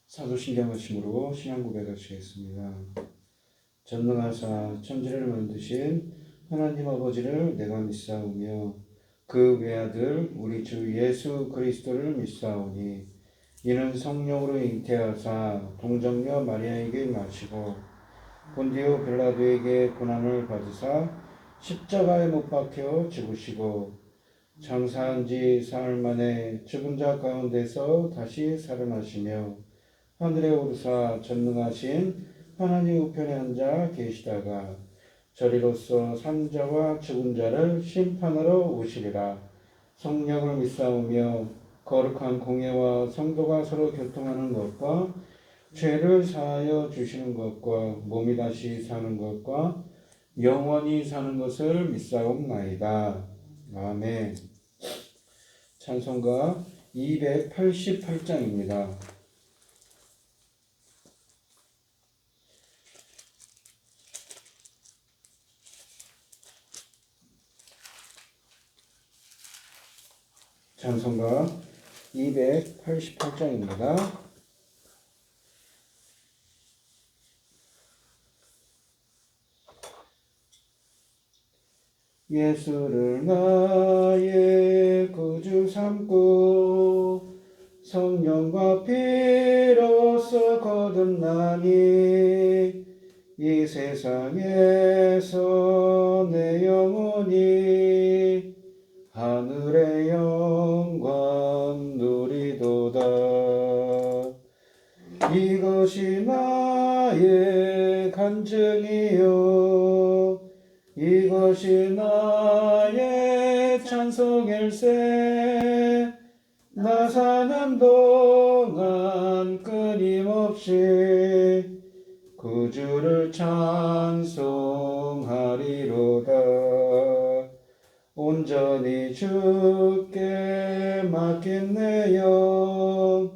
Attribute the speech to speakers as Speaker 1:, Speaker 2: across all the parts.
Speaker 1: 사도신경 말씀으로 신앙 고백하시겠습니다. 전능하사 천지를 만드신 하나님 아버지를 내가 믿사오며 그 외아들 우리 주 예수 그리스도를 믿사오니 이는 성령으로 잉태하사 동정녀 마리아에게 나시고 본디오 빌라도에게 고난을 받으사 십자가에 못 박혀 죽으시고 장사한 지 사흘 만에 죽은 자 가운데서 다시 살아나시며 하늘에 오르사 전능하신 하나님 우편에 앉아 계시다가 저리로서 산 자와 죽은 자를 심판하러 오시리라. 성령을 믿사오며 거룩한 공예와 성도가 서로 교통하는 것과 죄를 사하여 주시는 것과 몸이 다시 사는 것과 영원히 사는 것을 믿사옵나이다. 아멘. 찬송가 288장입니다. 찬송가 288장입니다. 예수를 나의 구주 삼고 성령과 피로써 거듭나니 이 세상에서 내 영혼이 하늘의 영광 누리도다. 이것이 나의 간증이요 이것이 나의 찬송일세. 나 사는 동안 끊임없이 구주를 찬송하리로다. 온전히 주께 맡긴 내 영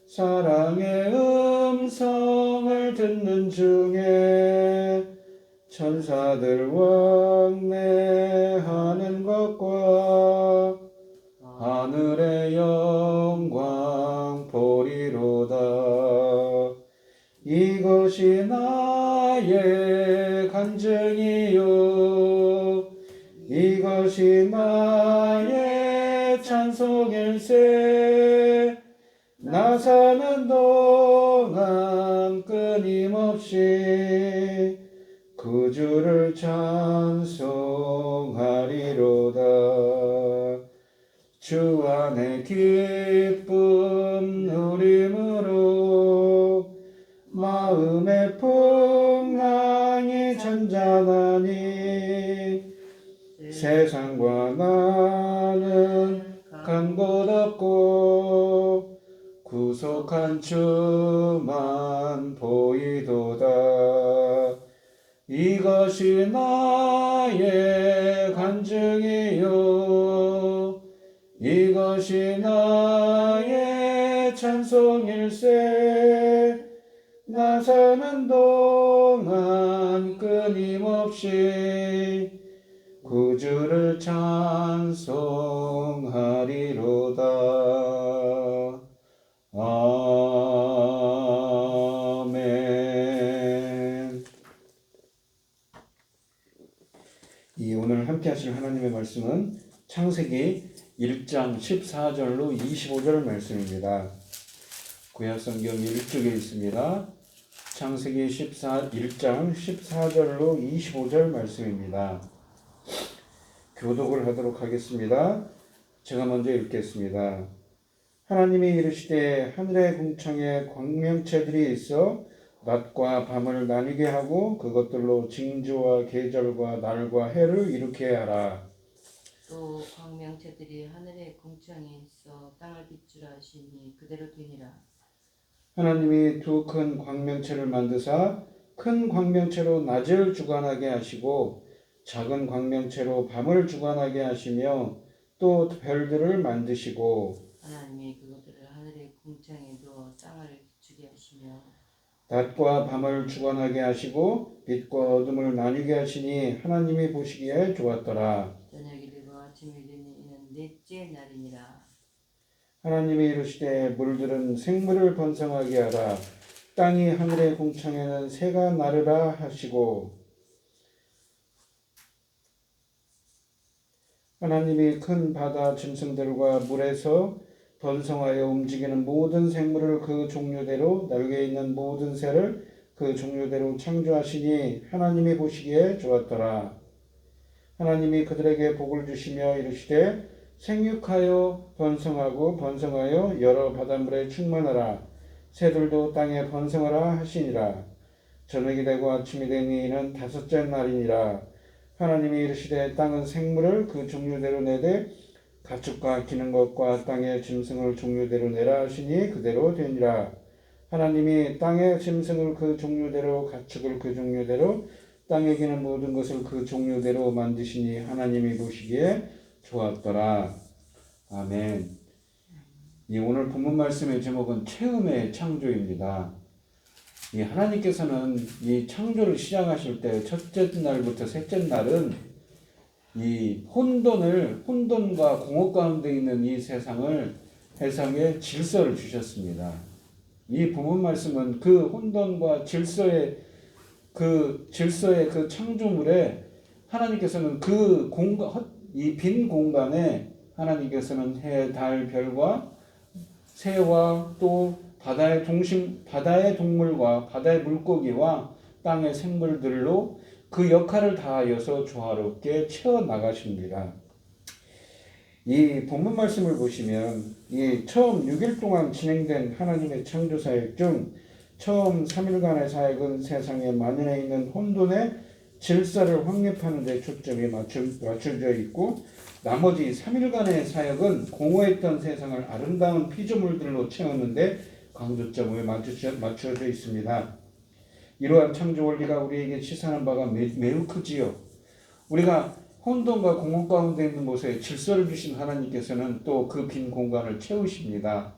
Speaker 1: 사랑의 음성을 듣는 중에 천사들 왕래하는 것과 하늘의 영광 보리로다. 이것이 나의 간증이요 이것이 나의 찬송일세. 나 사는 동안 끊임없이 구주를 찬송하리로다. 주 안에 기쁨 누림으로 마음의 풍랑이 잔잔하니 세상과 나는 간 곳 없고 구속한 주만 보이도다. 이것이 나의 간증이요 이것이 나의 찬송일세. 나 사는 동안 끊임없이 구주를 찬송하리로다. 아멘. 오늘 함께 하실 하나님의 말씀은 창세기 1장 14절로 25절 말씀입니다. 구약성경 1쪽에 있습니다. 창세기 1장 14절로 25절 말씀입니다. 교독을 하도록 하겠습니다. 제가 먼저 읽겠습니다. 하나님이 이르시되 하늘의 궁창에 광명체들이 있어 낮과 밤을 나뉘게 하고 그것들로 징조와 계절과 날과 해를 이루게 하라.
Speaker 2: 또 광명체들이 하늘의 궁창에 있어 땅을 비추라 하시니 그대로 되니라.
Speaker 1: 하나님이 두 큰 광명체를 만드사 큰 광명체로 낮을 주관하게 하시고 작은 광명체로 밤을 주관하게 하시며 또 별들을 만드시고
Speaker 2: 하나님이 그것들을 하늘의 궁창에 두어 땅을 비추게 하시며
Speaker 1: 낮과 밤을 주관하게 하시고 빛과 어둠을 나뉘게 하시니 하나님이 보시기에 좋았더라.
Speaker 2: 저녁이 되고 아침이 되니 이는 넷째 날이니라.
Speaker 1: 하나님이 이르시되 물들은 생물을 번성하게 하라. 땅이 하늘의 궁창에는 새가 나르라 하시고, 하나님이 큰 바다 짐승들과 물에서 번성하여 움직이는 모든 생물을 그 종류대로, 날개 있는 모든 새를 그 종류대로 창조하시니 하나님이 보시기에 좋았더라. 하나님이 그들에게 복을 주시며 이르시되 생육하여 번성하여 여러 바닷물에 충만하라. 새들도 땅에 번성하라 하시니라. 저녁이 되고 아침이 되니 이는 다섯째 날이니라. 하나님이 이르시되 땅은 생물을 그 종류대로 내되 가축과 기는 것과 땅의 짐승을 종류대로 내라 하시니 그대로 되니라. 하나님이 땅의 짐승을 그 종류대로 가축을 그 종류대로 땅에 기는 모든 것을 그 종류대로 만드시니 하나님이 보시기에 좋았더라. 아멘. 이 오늘 본문 말씀의 제목은 처음의 창조입니다. 이 하나님께서는 이 창조를 시작하실 때 첫째 날부터 셋째 날은 이 혼돈과 공허 가운데 있는 이 세상에 질서를 주셨습니다. 이 본문 말씀은 그 혼돈과 질서의 그 창조물에 하나님께서는 그 공간, 이 빈 공간에 하나님께서는 해, 달, 별과 새와 또 바다의 동물과 바다의 물고기와 땅의 생물들로 그 역할을 다하여서 조화롭게 채워 나가십니다. 이 본문 말씀을 보시면 이 처음 6일 동안 진행된 하나님의 창조 사역 중 처음 3일간의 사역은 세상에 만연해 있는 혼돈의 질서를 확립하는 데 초점이 맞춰져 있고, 나머지 3일간의 사역은 공허했던 세상을 아름다운 피조물들로 채우는데 강조점을 맞춰져 있습니다. 이러한 창조 원리가 우리에게 시사하는 바가 매우 크지요. 우리가 혼돈과 공허 가운데 있는 곳에 질서를 주신 하나님께서는 또 그 빈 공간을 채우십니다.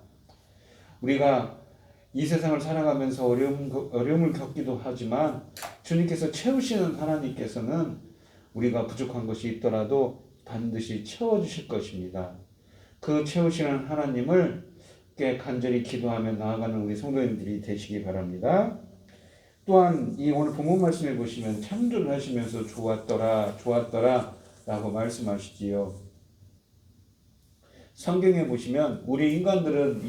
Speaker 1: 우리가 이 세상을 살아가면서 어려움을 겪기도 하지만 주님께서 채우시는 하나님께서는 우리가 부족한 것이 있더라도 반드시 채워주실 것입니다. 그 채우시는 하나님을 간절히 기도하며 나아가는 우리 성도님들이 되시기 바랍니다. 또한 이 오늘 본문 말씀에 보시면 창조를 하시면서 좋았더라 라고 말씀하시지요. 성경에 보시면 우리 인간들은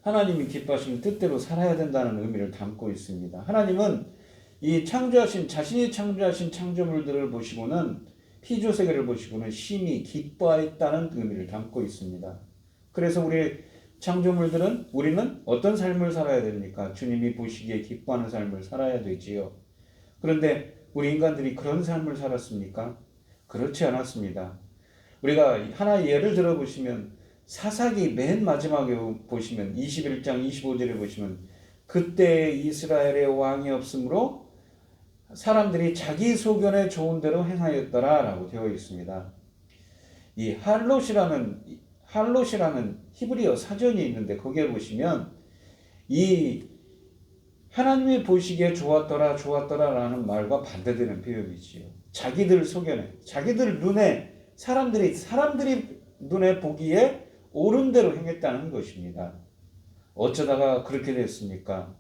Speaker 1: 하나님이 기뻐하시는 뜻대로 살아야 된다는 의미를 담고 있습니다. 하나님은 이 자신이 창조하신 창조물들을 보시고는 피조세계를 보시고는 심히 기뻐했다는 의미를 담고 있습니다. 그래서 우리는 어떤 삶을 살아야 됩니까? 주님이 보시기에 기뻐하는 삶을 살아야 되지요. 그런데 우리 인간들이 그런 삶을 살았습니까? 그렇지 않았습니다. 우리가 하나의 예를 들어보시면 사사기 맨 마지막에 보시면 21장 25절에 보시면 그때 이스라엘의 왕이 없으므로 사람들이 자기 소견에 좋은 대로 행하였더라 라고 되어 있습니다. 이 할롯이라는 히브리어 사전이 있는데 거기에 보시면 이 하나님이 보시기에 좋았더라 라는 말과 반대되는 표현이지요. 자기들 소견에, 자기들 눈에, 사람들이 눈에 보기에 옳은 대로 행했다는 것입니다. 어쩌다가 그렇게 됐습니까?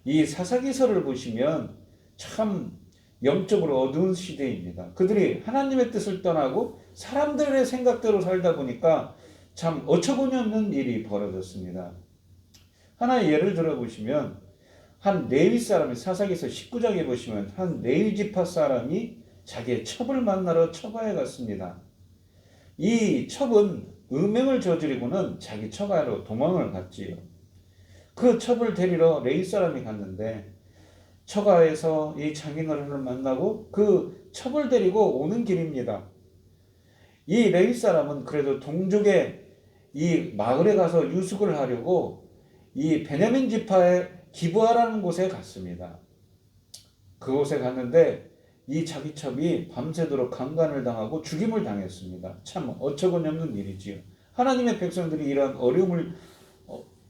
Speaker 1: 이 사사기서를 보시면 참 영적으로 어두운 시대입니다. 그들이 하나님의 뜻을 떠나고 사람들의 생각대로 살다 보니까 참 어처구니 없는 일이 벌어졌습니다. 하나의 예를 들어보시면 한 레위 사람이 사사기서 19장에 보시면 한 레위 지파 사람이 자기의 첩을 만나러 처가에 갔습니다. 이 첩은 음행을 저지르고는 자기 처가로 도망을 갔지요. 그 첩을 데리러 레위 사람이 갔는데 처가에서 이 장인어른을 만나고 그 첩을 데리고 오는 길입니다. 이 레위 사람은 그래도 동족의 이 마을에 가서 유숙을 하려고 이 베냐민 지파에 기브아라는 곳에 갔습니다. 그곳에 갔는데 이 자기 첩이 밤새도록 강간을 당하고 죽임을 당했습니다. 참 어처구니 없는 일이지요. 하나님의 백성들이 이러한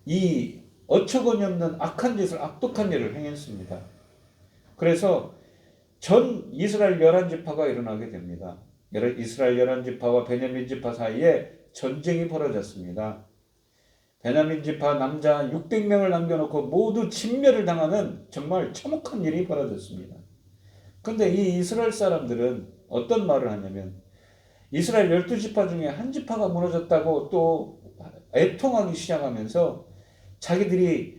Speaker 1: 이 어처구니 없는 악독한 일을 행했습니다. 그래서 전 이스라엘 11지파가 일어나게 됩니다. 이스라엘 11지파와 베냐민 지파 사이에 전쟁이 벌어졌습니다. 베냐민 지파 남자 600명을 남겨놓고 모두 진멸을 당하는 정말 참혹한 일이 벌어졌습니다. 근데 이 이스라엘 사람들은 어떤 말을 하냐면 이스라엘 12지파 중에 한 지파가 무너졌다고 또 애통하기 시작하면서 자기들의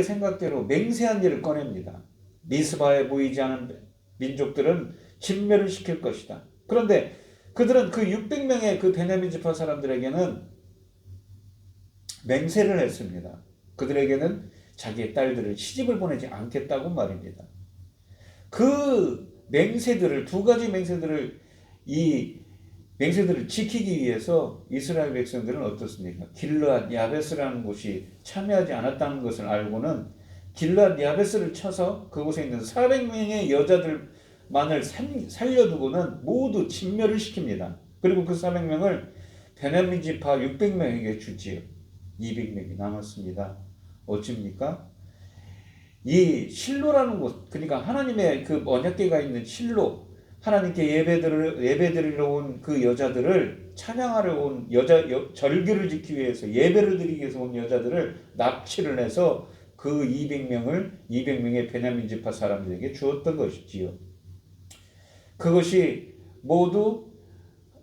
Speaker 1: 생각대로 맹세한 일을 꺼냅니다. 미스바에 보이지 않은 민족들은 진멸을 시킬 것이다. 그런데 그들은 그 600명의 그 베냐민 지파 사람들에게는 맹세를 했습니다. 그들에게는 자기의 딸들을 시집을 보내지 않겠다고 말입니다. 그 맹세들을 두 가지 맹세들을 지키기 위해서 이스라엘 백성들은 어떻습니까? 길르앗 야베스라는 곳이 참여하지 않았다는 것을 알고는 길르앗 야베스를 쳐서 그곳에 있는 400명의 여자들만을 살려두고는 모두 진멸을 시킵니다. 그리고 그 400명을 베냐민 지파 600명에게 주지요. 200명이 남았습니다. 어찌입니까? 이 실로라는 곳, 그러니까 하나님의 그 언약궤가 있는 실로, 하나님께 예배드리러 온 그 여자들을 찬양하러 온 절규를 지키기 위해서 예배를 드리기 위해서 온 여자들을 납치를 해서 그 200명의 베냐민 지파 사람들에게 주었던 것이지요. 그것이 모두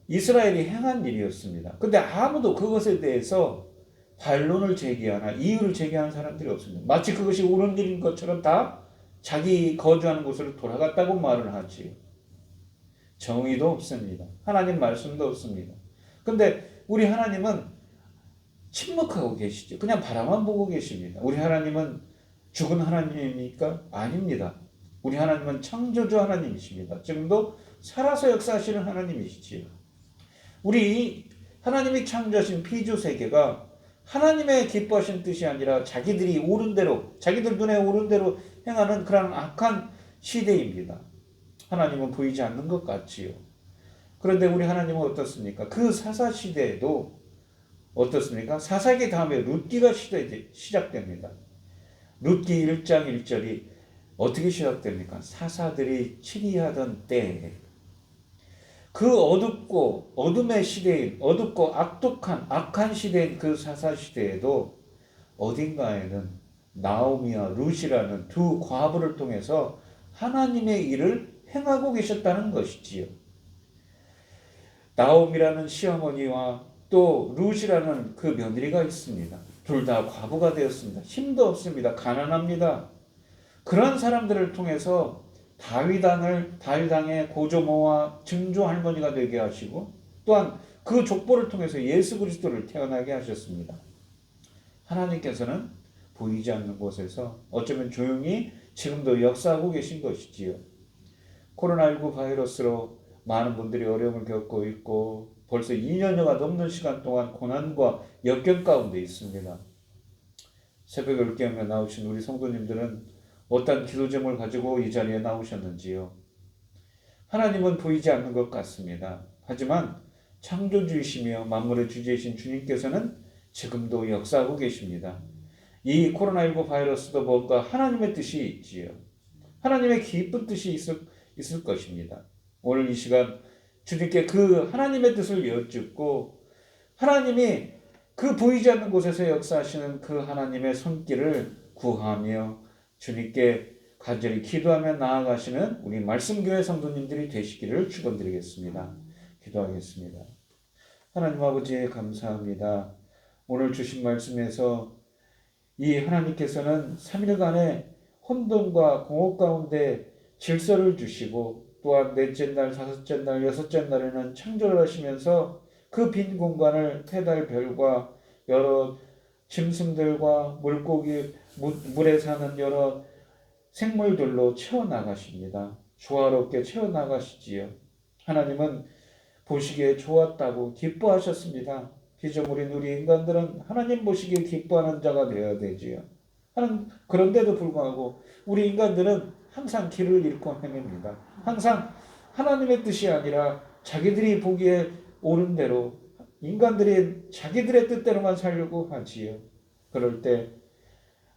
Speaker 1: 이스라엘이 행한 일이었습니다. 근데 아무도 그것에 대해서 반론을 제기하나 이유를 제기하는 사람들이 없습니다. 마치 그것이 옳은 일인 것처럼 다 자기 거주하는 곳으로 돌아갔다고 말을 하지요. 정의도 없습니다. 하나님 말씀도 없습니다. 근데 우리 하나님은 침묵하고 계시죠. 그냥 바라만 보고 계십니다. 우리 하나님은 죽은 하나님입니까? 아닙니다. 우리 하나님은 창조주 하나님이십니다. 지금도 살아서 역사하시는 하나님이시지요. 우리 하나님이 창조하신 피조 세계가 하나님의 기뻐하신 뜻이 아니라 자기들 눈에 오른 대로 행하는 그런 악한 시대입니다. 하나님은 보이지 않는 것 같지요. 그런데 우리 하나님은 어떻습니까? 그 사사 시대에도 어떻습니까? 사사기 다음에 룻기가 시작됩니다. 룻기 1장 1절이 어떻게 시작됩니까? 사사들이 치리하던 때에 그 어둠의 시대인 어둡고 악한 시대인 그 사사 시대에도 어딘가에는 나오미와 룻이라는 두 과부를 통해서 하나님의 일을 행하고 계셨다는 것이지요. 나오미라는 시어머니와 또 룻이라는 그 며느리가 있습니다. 둘 다 과부가 되었습니다. 힘도 없습니다. 가난합니다. 그런 사람들을 통해서 다윗왕의 고조모와 증조 할머니가 되게 하시고 또한 그 족보를 통해서 예수 그리스도를 태어나게 하셨습니다. 하나님께서는 보이지 않는 곳에서 어쩌면 조용히 지금도 역사하고 계신 것이지요. 코로나19 바이러스로 많은 분들이 어려움을 겪고 있고 벌써 2년여가 넘는 시간 동안 고난과 역경 가운데 있습니다. 새벽 10개에 나오신 우리 성도님들은 어떤 기도 제목을 가지고 이 자리에 나오셨는지요? 하나님은 보이지 않는 것 같습니다. 하지만 창조주이시며 만물의 주제이신 주님께서는 지금도 역사하고 계십니다. 이 코로나19 바이러스도 뭔가 하나님의 뜻이 있지요. 하나님의 깊은 뜻이 있을 것입니다. 오늘 이 시간 주님께 그 하나님의 뜻을 여쭙고 하나님이 그 보이지 않는 곳에서 역사하시는 그 하나님의 손길을 구하며 주님께 간절히 기도하며 나아가시는 우리 말씀교회 성도님들이 되시기를 축원드리겠습니다. 기도하겠습니다. 하나님 아버지 감사합니다. 오늘 주신 말씀에서 이 하나님께서는 3일간의 혼돈과 공허 가운데 질서를 주시고 또한 넷째 날, 다섯째 날, 여섯째 날에는 창조를 하시면서 그 빈 공간을 해달 별과 여러 짐승들과 물고기, 물에 사는 여러 생물들로 채워나가십니다. 조화롭게 채워나가시지요. 하나님은 보시기에 좋았다고 기뻐하셨습니다. 피조물인 우리 인간들은 하나님 보시기에 기뻐하는 자가 되어야 되지요. 그런데도 불구하고 우리 인간들은 항상 길을 잃고 헤맵니다. 항상 하나님의 뜻이 아니라 자기들이 보기에 옳은 대로 인간들이 자기들의 뜻대로만 살려고 하지요. 그럴 때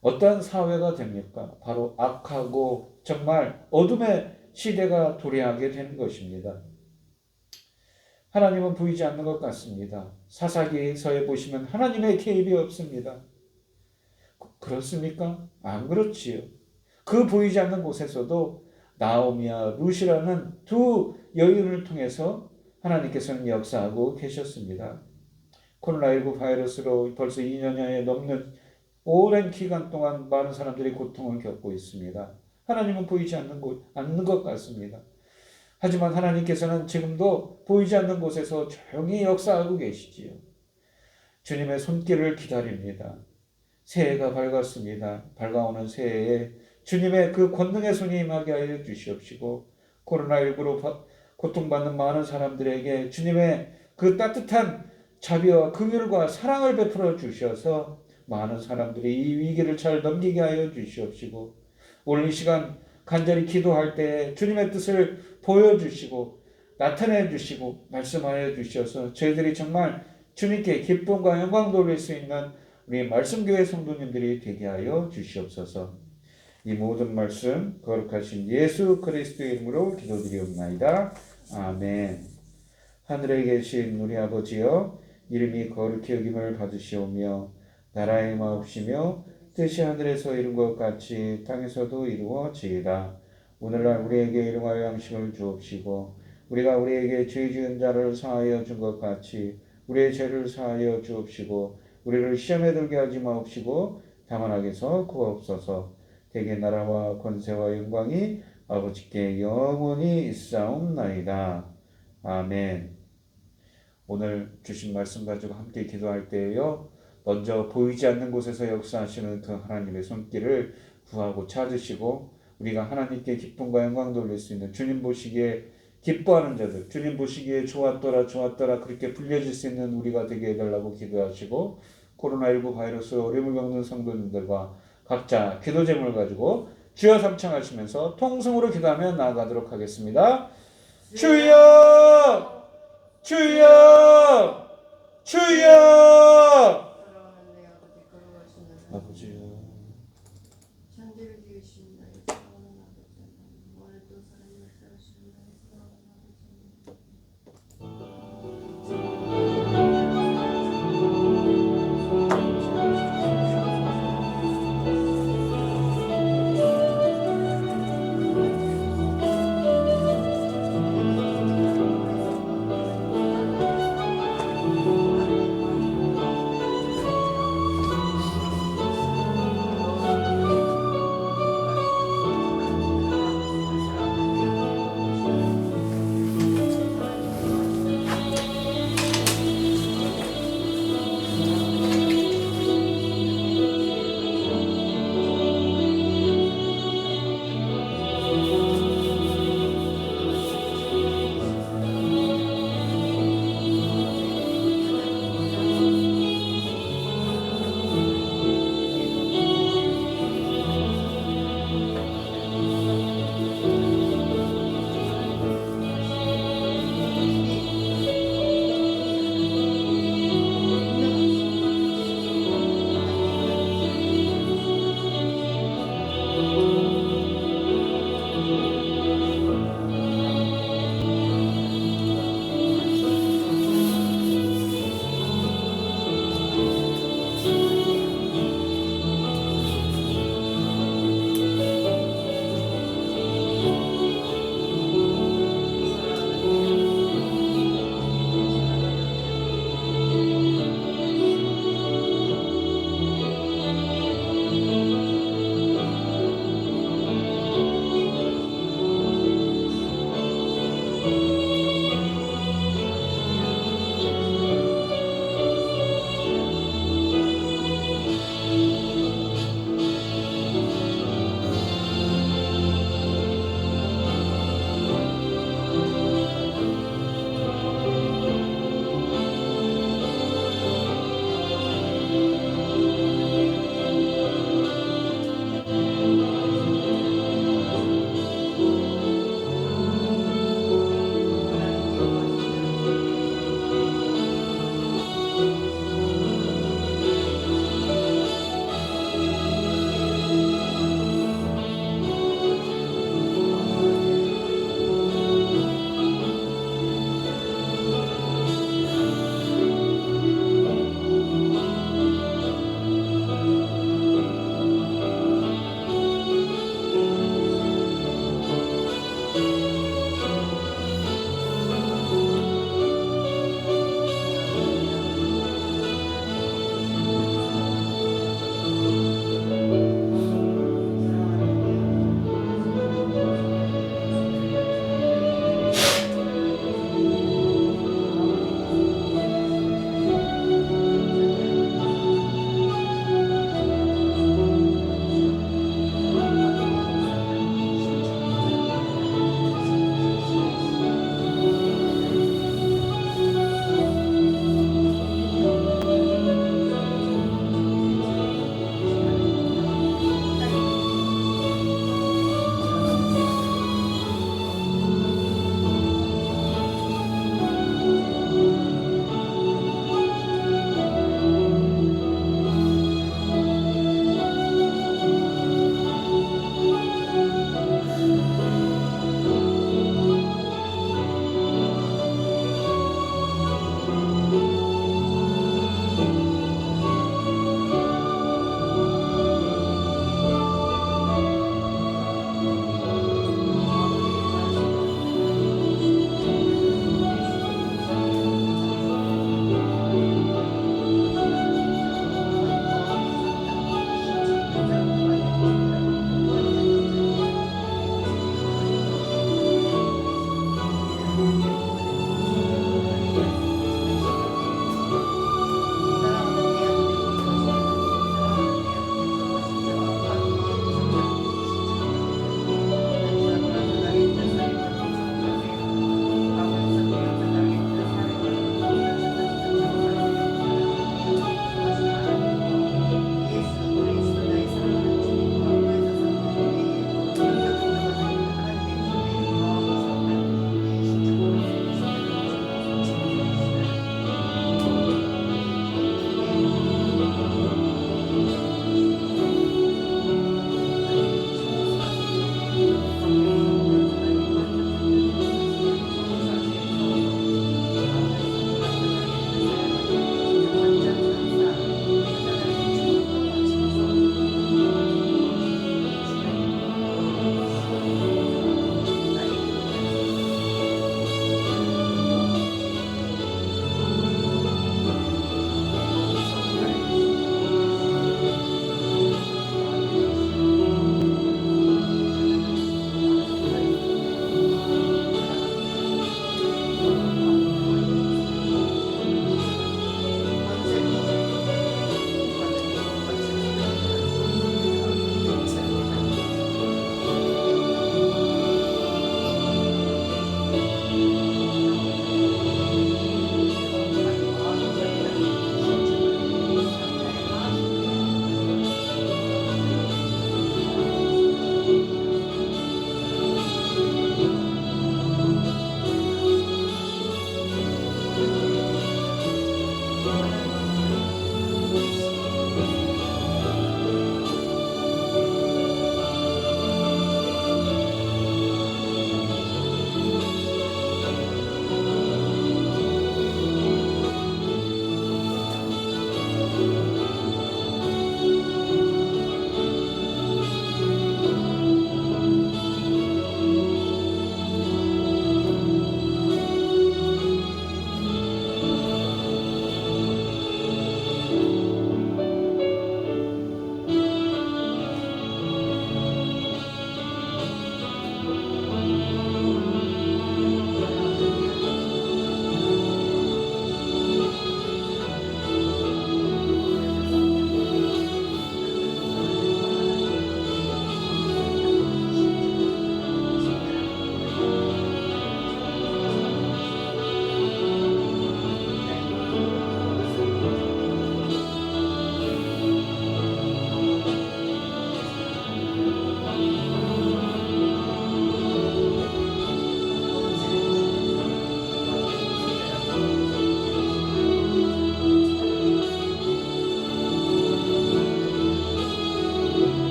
Speaker 1: 어떠한 사회가 됩니까? 바로 악하고 정말 어둠의 시대가 도래하게 되는 것입니다. 하나님은 보이지 않는 것 같습니다. 사사기서에 보시면 하나님의 개입이 없습니다. 그렇습니까? 안 그렇지요. 그 보이지 않는 곳에서도 나오미와 룻이라는 두 여인을 통해서 하나님께서는 역사하고 계셨습니다. 코로나19 바이러스로 벌써 2년여에 넘는 오랜 기간 동안 많은 사람들이 고통을 겪고 있습니다. 하나님은 보이지 않는 것 같습니다. 하지만 하나님께서는 지금도 보이지 않는 곳에서 조용히 역사하고 계시지요. 주님의 손길을 기다립니다. 새해가 밝았습니다. 밝아오는 새해에 주님의 그 권능의 손이 임하게 하여 주시옵시고 코로나19로 고통받는 많은 사람들에게 주님의 그 따뜻한 자비와 긍휼과 사랑을 베풀어 주셔서 많은 사람들이 이 위기를 잘 넘기게 하여 주시옵시고 오늘 이 시간 간절히 기도할 때 주님의 뜻을 보여주시고 나타내 주시고 말씀하여 주셔서 저희들이 정말 주님께 기쁨과 영광 돌릴 수 있는 우리 말씀교회 성도님들이 되게 하여 주시옵소서. 이 모든 말씀 거룩하신 예수 그리스도의 이름으로 기도드리옵나이다. 아멘. 하늘에 계신 우리 아버지여, 이름이 거룩히 여김을 받으시오며 나라의 마옵시며 뜻이 하늘에서 이룬 것 같이 땅에서도 이루어지이다. 오늘날 우리에게 일용할 양식을 주옵시고 우리가 우리에게 죄 지은 자를 사하여 준 것 같이 우리의 죄를 사하여 주옵시고 우리를 시험에 들게 하지 마옵시고 다만 악에서 구하옵소서. 대개 나라와 권세와 영광이 아버지께 영원히 있사옵나이다. 아멘. 오늘 주신 말씀 가지고 함께 기도할 때에요, 먼저 보이지 않는 곳에서 역사하시는 그 하나님의 손길을 구하고 찾으시고 우리가 하나님께 기쁨과 영광 돌릴 수 있는, 주님 보시기에 기뻐하는 자들, 주님 보시기에 좋았더라 좋았더라 그렇게 불려질 수 있는 우리가 되게 해달라고 기도하시고, 코로나19 바이러스로 어려움을 겪는 성도님들과 각자 기도 제목을 가지고 주여 삼창하시면서 통성으로 기도하며 나아가도록 하겠습니다. 주여! 주여! 주여!